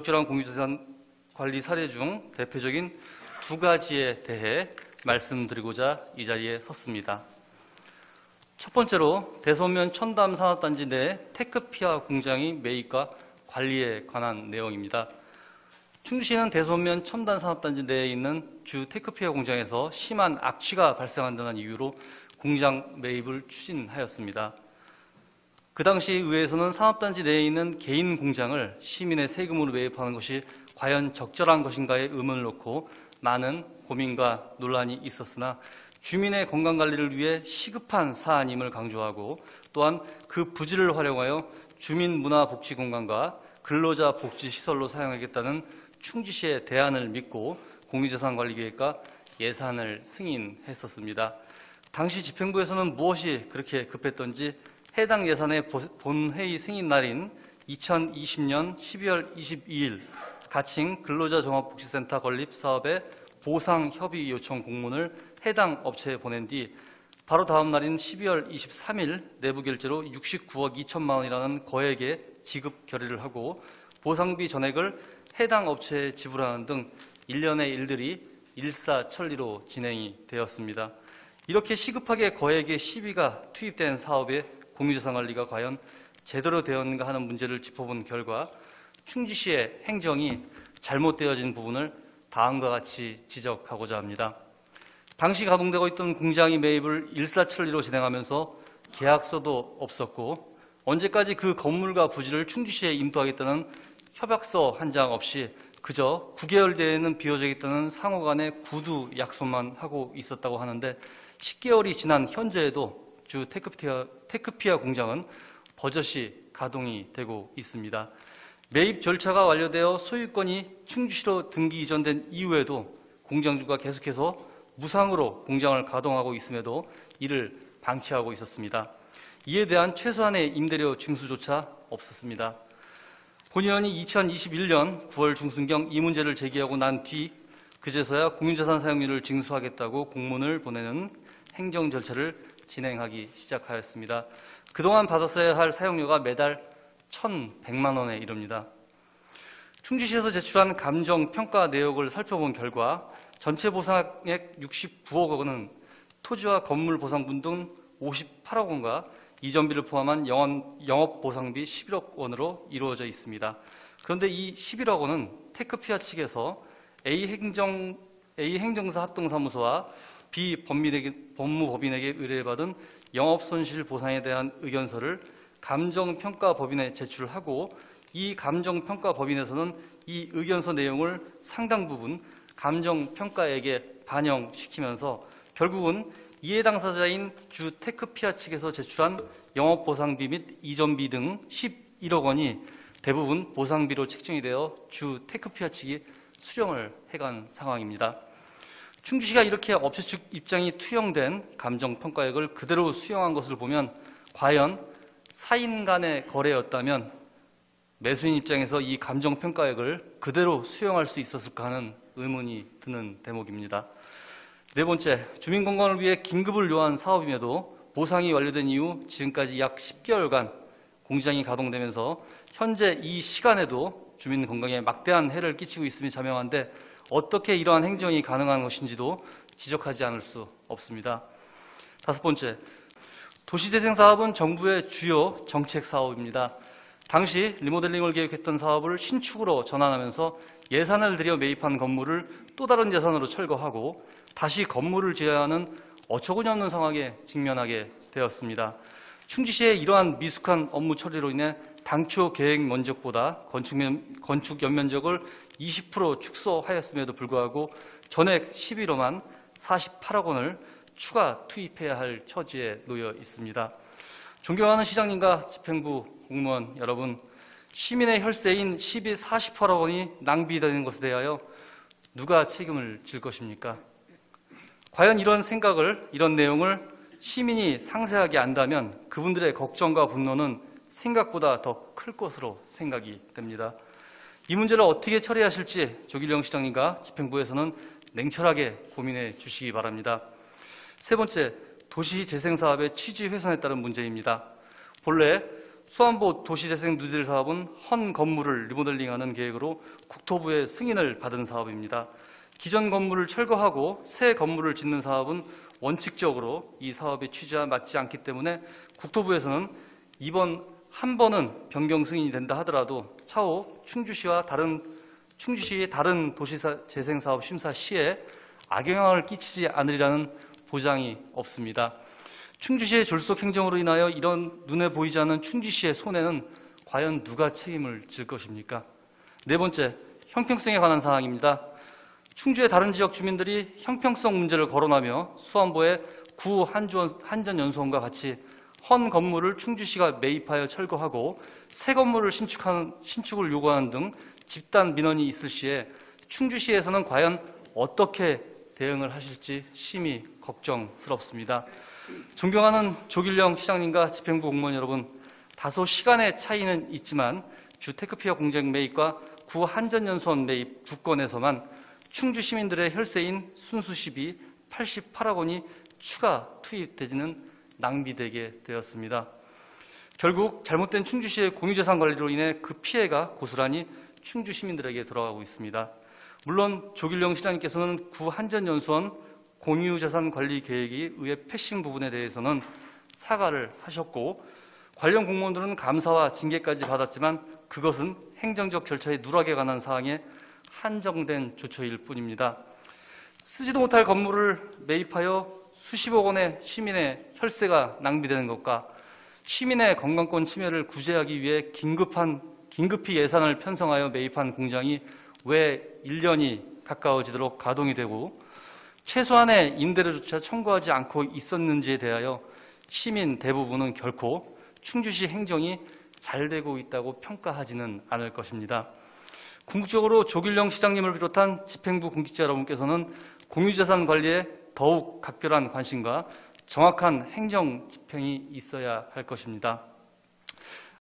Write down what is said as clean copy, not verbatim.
적절한 공유재산 관리 사례 중 대표적인 두 가지에 대해 말씀드리고자 이 자리에 섰습니다. 첫 번째로 대소면 첨담 산업단지 내 테크피아 공장의 매입과 관리에 관한 내용입니다. 충주시는 대소면 첨단 산업단지 내에 있는 주 테크피아 공장에서 심한 악취가 발생한다는 이유로 공장 매입을 추진하였습니다. 그 당시 의회에서는 산업단지 내에 있는 개인 공장을 시민의 세금으로 매입하는 것이 과연 적절한 것인가에 의문을 놓고 많은 고민과 논란이 있었으나 주민의 건강관리를 위해 시급한 사안임을 강조하고 또한 그 부지를 활용하여 주민문화복지공간과 근로자복지시설로 사용하겠다는 충주시의 대안을 믿고 공유재산관리계획과 예산을 승인했었습니다. 당시 집행부에서는 무엇이 그렇게 급했던지 해당 예산의 본회의 승인 날인 2020년 12월 22일 가칭 근로자종합복지센터 건립 사업의 보상협의 요청 공문을 해당 업체에 보낸 뒤 바로 다음 날인 12월 23일 내부 결제로 69억 2천만 원이라는 거액의 지급 결의를 하고 보상비 전액을 해당 업체에 지불하는 등 일련의 일들이 일사천리로 진행이 되었습니다. 이렇게 시급하게 거액의 시비가 투입된 사업에 공유재산관리가 과연 제대로 되었는가 하는 문제를 짚어본 결과 충주시의 행정이 잘못되어진 부분을 다음과 같이 지적하고자 합니다. 당시 가동되고 있던 공장의 매입을 일사천리로 진행하면서 계약서도 없었고 언제까지 그 건물과 부지를 충주시에 임도하겠다는 협약서 한 장 없이 그저 9개월 내에는 비워져 있다는 상호 간의 구두 약속만 하고 있었다고 하는데 10개월이 지난 현재에도 주 테크피아 공장은 버젓이 가동이 되고 있습니다. 매입 절차가 완료되어 소유권이 충주시로 등기 이전된 이후에도 공장주가 계속해서 무상으로 공장을 가동하고 있음에도 이를 방치하고 있었습니다. 이에 대한 최소한의 임대료 징수조차 없었습니다. 본의원이 2021년 9월 중순경 이 문제를 제기하고 난 뒤 그제서야 공유재산 사용료를 징수하겠다고 공문을 보내는 행정 절차를 진행하기 시작하였습니다. 그동안 받았어야 할 사용료가 매달 1,100만 원에 이릅니다. 충주시에서 제출한 감정평가 내역을 살펴본 결과 전체 보상액 69억 원은 토지와 건물 보상분 등 58억 원과 이전비를 포함한 영업보상비 11억 원으로 이루어져 있습니다. 그런데 이 11억 원은 테크피아 측에서 A행정사 합동사무소와 법무법인에게 의뢰받은 영업손실 보상에 대한 의견서를 감정평가법인에 제출하고 이 감정평가법인에서는 이 의견서 내용을 상당 부분 감정평가액에 반영시키면서 결국은 이해 당사자인 주 테크피아 측에서 제출한 영업보상비 및 이전비 등 11억 원이 대부분 보상비로 책정이 되어 주 테크피아 측이 수령을 해간 상황입니다. 충주시가 이렇게 업체 측 입장이 투영된 감정평가액을 그대로 수용한 것을 보면 과연 사인 간의 거래였다면 매수인 입장에서 이 감정평가액을 그대로 수용할 수 있었을까 하는 의문이 드는 대목입니다. 네 번째, 주민건강을 위해 긴급을 요한 사업임에도 보상이 완료된 이후 지금까지 약 10개월간 공장이 가동되면서 현재 이 시간에도 주민 건강에 막대한 해를 끼치고 있음이 자명한데 어떻게 이러한 행정이 가능한 것인지도 지적하지 않을 수 없습니다. 다섯 번째, 도시재생사업은 정부의 주요 정책 사업입니다. 당시 리모델링을 계획했던 사업을 신축으로 전환하면서 예산을 들여 매입한 건물을 또 다른 예산으로 철거하고 다시 건물을 지어야 하는 어처구니없는 상황에 직면하게 되었습니다. 충주시의 이러한 미숙한 업무 처리로 인해 당초 계획 면적보다 건축 연면적을 20% 축소하였음에도 불구하고 전액 11호만 48억 원을 추가 투입해야 할 처지에 놓여 있습니다. 존경하는 시장님과 집행부 공무원 여러분, 시민의 혈세인 48억 원이 낭비되는 것에 대하여 누가 책임을 질 것입니까? 과연 이런 내용을 시민이 상세하게 안다면 그분들의 걱정과 분노는 생각보다 더 클 것으로 생각이 됩니다. 이 문제를 어떻게 처리하실지 조길영 시장님과 집행부에서는 냉철하게 고민해 주시기 바랍니다. 세 번째, 도시재생사업의 취지 훼손에 따른 문제입니다. 본래 수안보 도시재생 뉴딜 사업은 헌 건물을 리모델링하는 계획으로 국토부의 승인을 받은 사업입니다. 기존 건물을 철거하고 새 건물을 짓는 사업은 원칙적으로 이 사업의 취지와 맞지 않기 때문에 국토부에서는 이번 한 번은 변경 승인이 된다 하더라도 차후 충주시의 다른 도시재생사업 심사 시에 악영향을 끼치지 않으리라는 보장이 없습니다. 충주시의 졸속 행정으로 인하여 이런 눈에 보이지 않는 충주시의 손해는 과연 누가 책임을 질 것입니까? 네 번째, 형평성에 관한 사항입니다. 충주의 다른 지역 주민들이 형평성 문제를 거론하며 수안보의 구 한전연수원과 같이 헌 건물을 충주시가 매입하여 철거하고 새 건물을 신축을 요구하는 등 집단 민원이 있을 시에 충주시에서는 과연 어떻게 대응을 하실지 심히 걱정스럽습니다. 존경하는 조길령 시장님과 집행부 공무원 여러분, 다소 시간의 차이는 있지만 주 테크피어 공장 매입과 구 한전연수원 매입 두 건에서만 충주 시민들의 혈세인 순수시비 88억 원이 추가 투입되지는 낭비되게 되었습니다. 결국 잘못된 충주시의 공유재산 관리로 인해 그 피해가 고스란히 충주 시민들에게 돌아가고 있습니다. 물론 조길령 시장님께서는 구 한전연수원 공유재산 관리 계획이 의회 패싱 부분에 대해서는 사과를 하셨고 관련 공무원들은 감사와 징계까지 받았지만 그것은 행정적 절차의 누락에 관한 사항에 한정된 조처일 뿐입니다. 쓰지도 못할 건물을 매입하여 수십억 원의 시민의 혈세가 낭비되는 것과 시민의 건강권 침해를 구제하기 위해 긴급히 예산을 편성하여 매입한 공장이 왜 1년이 가까워지도록 가동이 되고 최소한의 임대료조차 청구하지 않고 있었는지에 대하여 시민 대부분은 결코 충주시 행정이 잘 되고 있다고 평가하지는 않을 것입니다. 궁극적으로 조길령 시장님을 비롯한 집행부 공직자 여러분께서는 공유재산 관리에 더욱 각별한 관심과 정확한 행정 집행이 있어야 할 것입니다.